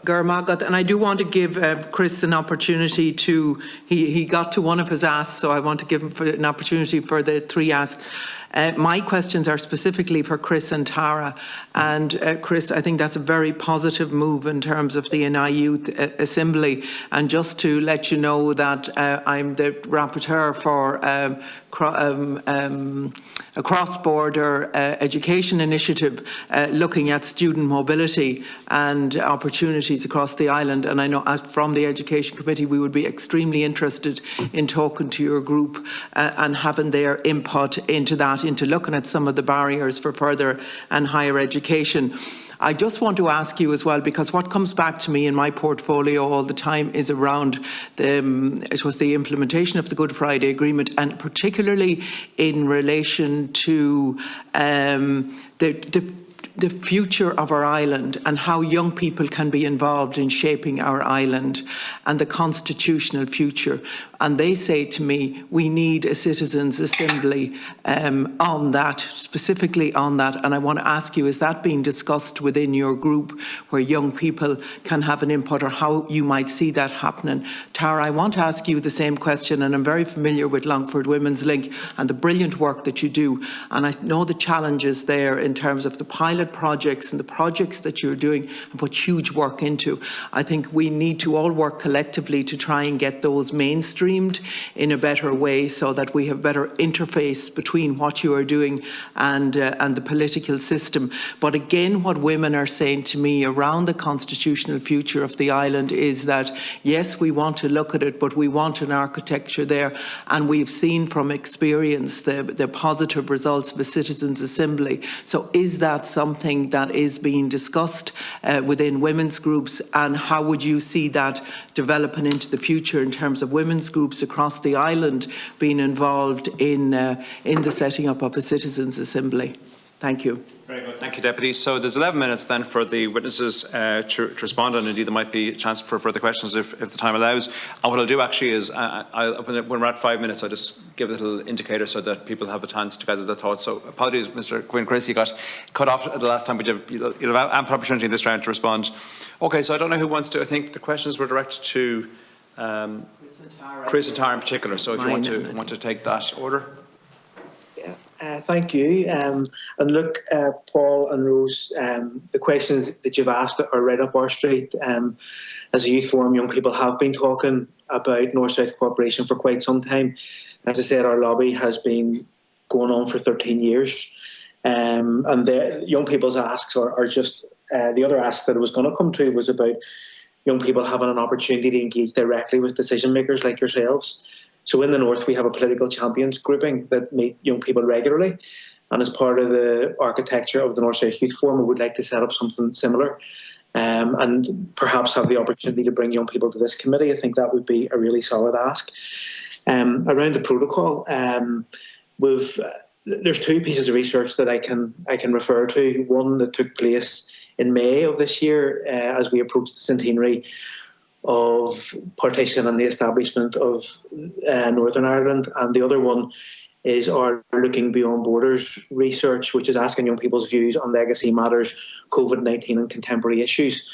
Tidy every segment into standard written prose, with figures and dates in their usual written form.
Garmagat, and I do want to give Chris an opportunity to, he got to one of his asks, so I want to give him an opportunity for the 3 asks. My questions are specifically for Chris and Tara, and Chris, I think that's a very positive move in terms of the NI Youth Assembly, and just to let you know that I'm the rapporteur for a cross-border education initiative looking at student mobility and opportunities across the island, and I know from the Education Committee we would be extremely interested in talking to your group and having their input into that, into looking at some of the barriers for further and higher education. I just want to ask you as well, because what comes back to me in my portfolio all the time is around the implementation of the Good Friday Agreement, and particularly in relation to the future of our island and how young people can be involved in shaping our island and the constitutional future. And they say to me, we need a citizens' assembly on that, specifically on that. And I want to ask you, is that being discussed within your group where young people can have an input, or how you might see that happening? Tara, I want to ask you the same question, and I'm very familiar with Longford Women's Link and the brilliant work that you do. And I know the challenges there in terms of the pilot projects and the projects that you're doing and put huge work into. I think we need to all work collectively to try and get those mainstreamed in a better way, so that we have better interface between what you are doing and the political system. But again, what women are saying to me around the constitutional future of the island is that, yes, we want to look at it, but we want an architecture there. And we've seen from experience the positive results of a citizens' assembly. So is that something that is being discussed within women's groups, and how would you see that developing into the future in terms of women's groups across the island being involved in the setting up of a citizens' assembly? Thank you. Very good. Thank you, Deputy. So there's 11 minutes then for the witnesses to respond, and indeed there might be a chance for further questions if the time allows. And what I'll do actually is, when we're at 5 minutes, I'll just give a little indicator so that people have a chance to gather their thoughts. So apologies, Mr. Quinn Chris, you got cut off at the last time, but you'll have ample opportunity this round to respond. Okay, so I don't know who wants to. I think the questions were directed to Chris and Tara in particular. So if you want to take that order. Thank you. And look, Paul and Rose, the questions that you've asked are right up our street. As a youth forum, young people have been talking about North-South cooperation for quite some time. As I said, our lobby has been going on for 13 years. And the young people's asks are just, the other ask that I was going to come to was about young people having an opportunity to engage directly with decision makers like yourselves. So in the North, we have a political champions grouping that meet young people regularly. And as part of the architecture of the North-South Youth Forum, we would like to set up something similar and perhaps have the opportunity to bring young people to this committee. I think that would be a really solid ask. Around the protocol, there's 2 pieces of research that I can refer to. One that took place in May of this year as we approached the centenary of partition and the establishment of Northern Ireland, and the other one is our Looking Beyond Borders research, which is asking young people's views on legacy matters, COVID-19 and contemporary issues.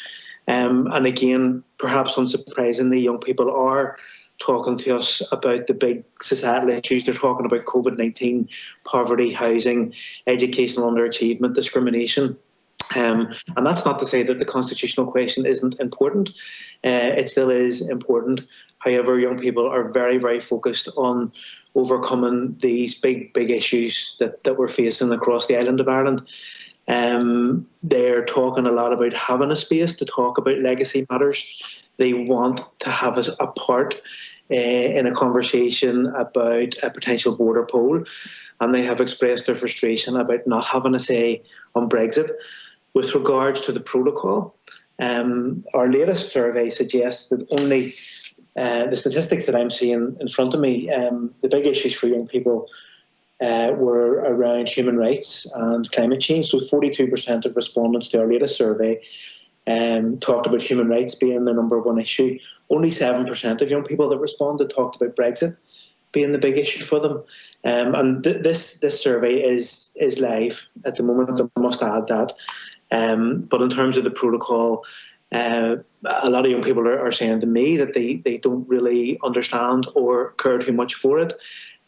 And again, perhaps unsurprisingly, young people are talking to us about the big societal issues. They're talking about COVID-19, poverty, housing, educational underachievement, discrimination. And that's not to say that the constitutional question isn't important. It still is important. However, young people are very, very focused on overcoming these big issues that we're facing across the island of Ireland. They're talking a lot about having a space to talk about legacy matters. They want to have a part in a conversation about a potential border poll, and they have expressed their frustration about not having a say on Brexit. With regards to the protocol, our latest survey suggests that only the statistics that I'm seeing in front of me, the big issues for young people were around human rights and climate change. So 42% of respondents to our latest survey talked about human rights being the number one issue. Only 7% of young people that responded talked about Brexit being the big issue for them. And this survey is live at the moment, I must add that. But in terms of the protocol, A lot of young people are saying to me that they don't really understand or care too much for it.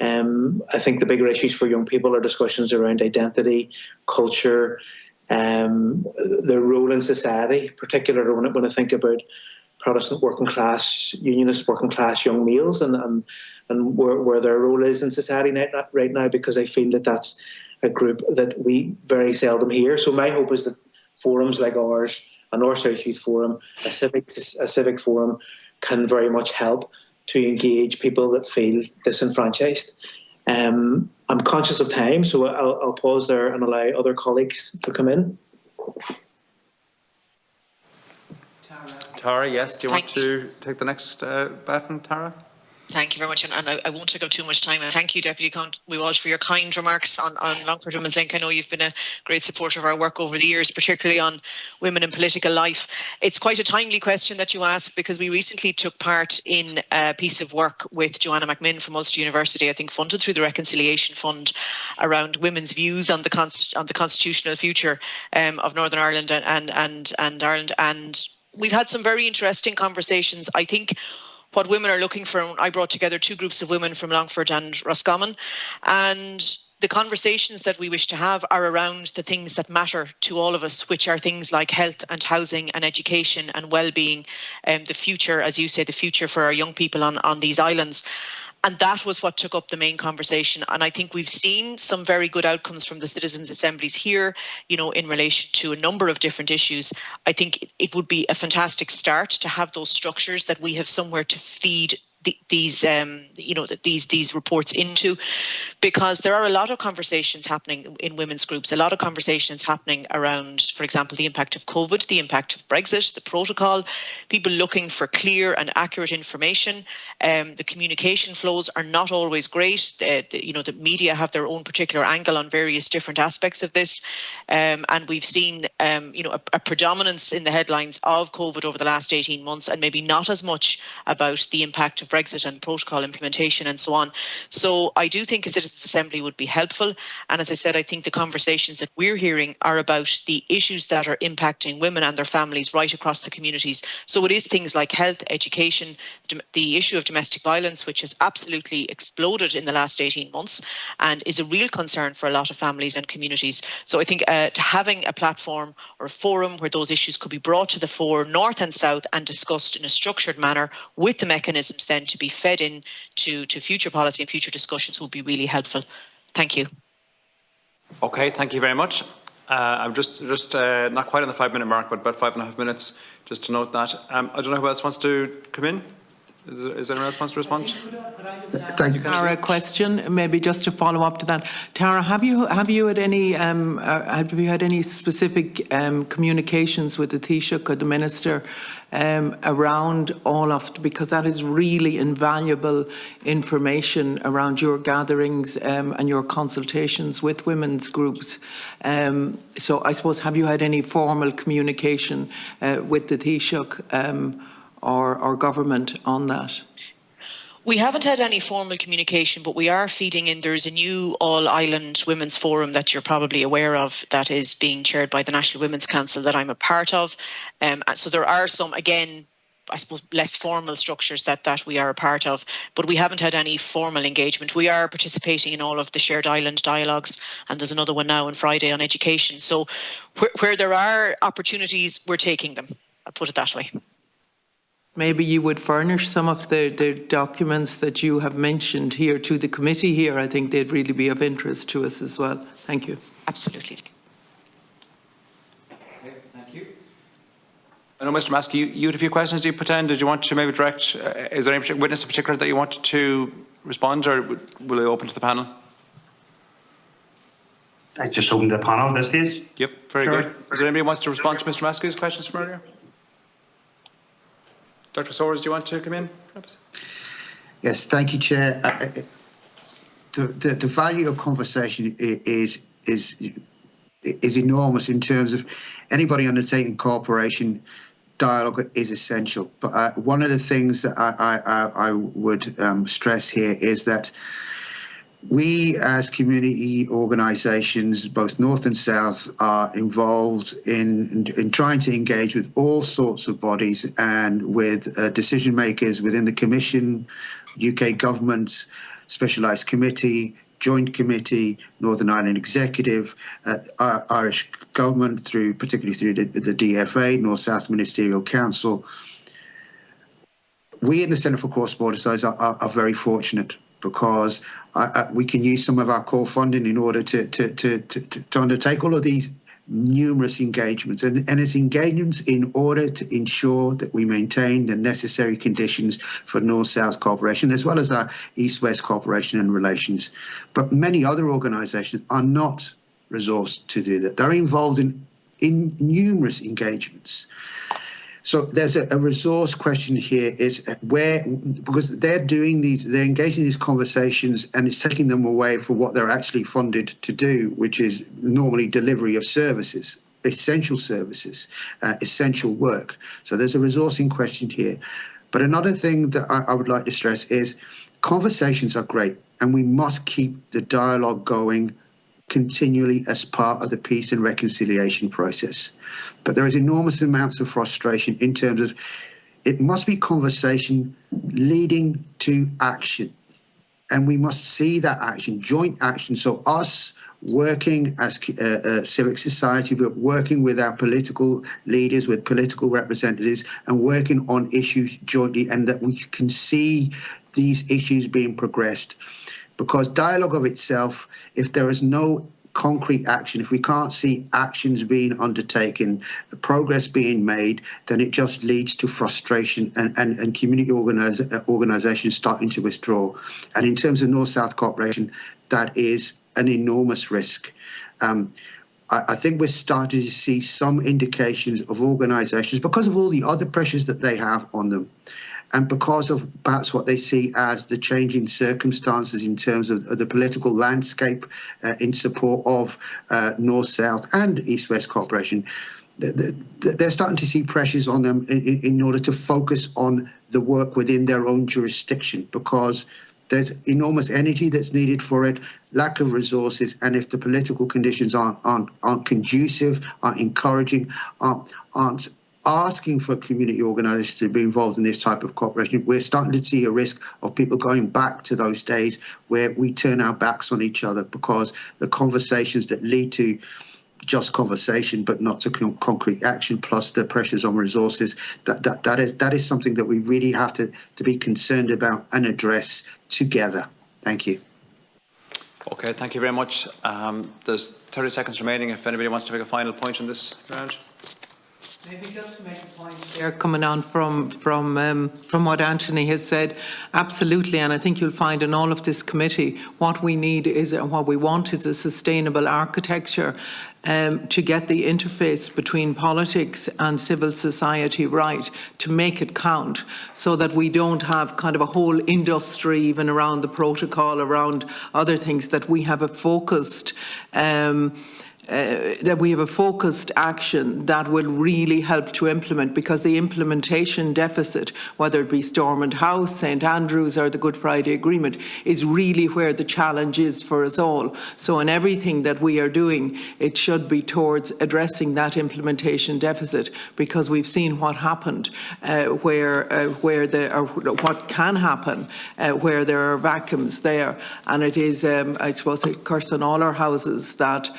I think the bigger issues for young people are discussions around identity, culture, their role in society, particularly when I think about Protestant working class, unionist working class young males and where their role is in society right now, because I feel that that's a group that we very seldom hear. So my hope is that forums like ours, a North South Youth Forum, a civic forum, can very much help to engage people that feel disenfranchised. I'm conscious of time, so I'll pause there and allow other colleagues to come in. Tara, yes, do you want to take the next baton, Tara? Thank you very much, and I won't take up too much time. And thank you, Deputy Conway-Walsh, for your kind remarks on Longford Women's Inc. I know you've been a great supporter of our work over the years, particularly on women in political life. It's quite a timely question that you ask, because we recently took part in a piece of work with Joanna McMinn from Ulster University, I think funded through the Reconciliation Fund, around women's views on the constitutional future of Northern Ireland and Ireland. And we've had some very interesting conversations. I think what women are looking for, I brought together two groups of women from Longford and Roscommon, and the conversations that we wish to have are around the things that matter to all of us, which are things like health and housing and education and well-being, the future, as you say, the future for our young people on these islands. And that was what took up the main conversation. And I think we've seen some very good outcomes from the citizens' assemblies here, you know, in relation to a number of different issues. I think it would be a fantastic start to have those structures that we have somewhere to feed these reports into, because there are a lot of conversations happening in women's groups, a lot of conversations happening around, for example, the impact of COVID, the impact of Brexit, the protocol, people looking for clear and accurate information. The communication flows are not always great. The media have their own particular angle on various different aspects of this. And we've seen, a predominance in the headlines of COVID over the last 18 months, and maybe not as much about the impact of Brexit and protocol implementation and so on. So I do think a citizens' assembly would be helpful. And as I said, I think the conversations that we're hearing are about the issues that are impacting women and their families right across the communities. So it is things like health, education, the issue of domestic violence, which has absolutely exploded in the last 18 months and is a real concern for a lot of families and communities. So I think having a platform or a forum where those issues could be brought to the fore, north and south, and discussed in a structured manner with the mechanisms then to be fed in to future policy and future discussions would be really helpful. Thank you. Okay, thank you very much. I'm just not quite on the 5-minute mark, but about 5.5 minutes, just to note that. I don't know who else wants to come in. Is anyone else wants to respond? Thank you. Tara, a question, maybe just to follow up to that. Tara, have you had any specific communications with the Taoiseach or the Minister around all of, because that is really invaluable information around your gatherings and your consultations with women's groups. So I suppose, have you had any formal communication with the Taoiseach or government on that? We haven't had any formal communication, but we are feeding in. There's a new all-island women's forum that you're probably aware of that is being chaired by the National Women's Council that I'm a part of. So there are some, again, I suppose, less formal structures that we are a part of, but we haven't had any formal engagement. We are participating in all of the shared island dialogues, and there's another one now on Friday on education. So where there are opportunities, we're taking them. I'll put it that way. Maybe you would furnish some of the documents that you have mentioned here to the committee here. I think they'd really be of interest to us as well. Thank you. Absolutely. Okay, thank you. I know, Mr. Maskey, you had a few questions you put in. Did you want to maybe direct, is there any witness in particular that you wanted to respond, or will I open to the panel? I just opened the panel at this stage. Yep, very good. Is there anybody who wants to respond to Mr. Maskey's questions from earlier? Dr. Sowers, do you want to come in, perhaps? Yes, thank you, Chair. The value of conversation is enormous in terms of anybody undertaking cooperation. Dialogue is essential. But one of the things that I would stress here is that We as community organisations, both North and South, are involved in trying to engage with all sorts of bodies and with decision makers within the Commission, UK Government, Specialised Committee, Joint Committee, Northern Ireland Executive, Irish Government, particularly through the DFA, North-South Ministerial Council. We in the Centre for Cross-Border Studies are very fortunate because we can use some of our core funding in order to undertake all of these numerous engagements. And it's engagements in order to ensure that we maintain the necessary conditions for North-South cooperation, as well as our East-West cooperation and relations. But many other organisations are not resourced to do that. They're involved in numerous engagements. So there's a resource question here is because they're engaging in these conversations and it's taking them away from what they're actually funded to do, which is normally delivery of services, essential services, essential work. So there's a resourcing question here. But another thing that I would like to stress is conversations are great and we must keep the dialogue going continually as part of the peace and reconciliation process. But there is enormous amounts of frustration in terms of it must be conversation leading to action. And we must see that action, joint action. So us working as civic society, but working with our political leaders, with political representatives, and working on issues jointly, and that we can see these issues being progressed. Because dialogue of itself, if there is no concrete action, if we can't see actions being undertaken, progress being made, then it just leads to frustration and community organisations starting to withdraw. And in terms of North-South cooperation, that is an enormous risk. I think we're starting to see some indications of organisations, because of all the other pressures that they have on them, and because of perhaps what they see as the changing circumstances in terms of the political landscape in support of North-South and East-West cooperation, they're starting to see pressures on them in order to focus on the work within their own jurisdiction, because there's enormous energy that's needed for it, lack of resources, and if the political conditions aren't conducive, aren't encouraging, aren't asking for community organisations to be involved in this type of cooperation, we're starting to see a risk of people going back to those days where we turn our backs on each other because the conversations that lead to just conversation but not to concrete action, plus the pressures on resources, that is something that we really have to be concerned about and address together. Thank you. Okay, thank you very much. There's 30 seconds remaining if anybody wants to make a final point in this round. Maybe just to make a point there, coming on from what Anthony has said, absolutely, and I think you'll find in all of this committee, what we need is, and what we want is a sustainable architecture to get the interface between politics and civil society right, to make it count, so that we don't have kind of a whole industry even around the protocol, around other things, that we have a focused action that will really help to implement, because the implementation deficit, whether it be Stormont House, St Andrews or the Good Friday Agreement, is really where the challenge is for us all. So in everything that we are doing, it should be towards addressing that implementation deficit, because we've seen what happened, what can happen where there are vacuums there. And it is, I suppose, a curse on all our houses that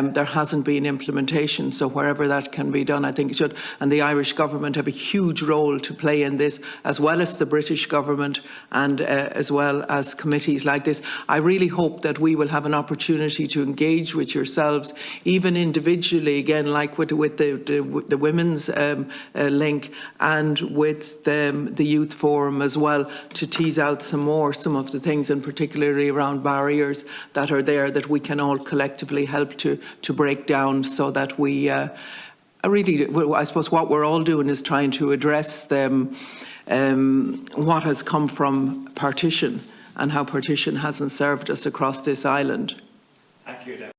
there hasn't been implementation. So wherever that can be done, I think it should. And the Irish government have a huge role to play in this, as well as the British government, and as well as committees like this. I really hope that we will have an opportunity to engage with yourselves, even individually, again, like with the women's link, and with the youth forum as well, to tease out some of the things, and particularly around barriers that are there, that we can all collectively help to break down, so that we really, I suppose what we're all doing is trying to address them, what has come from partition and how partition hasn't served us across this island. Thank you.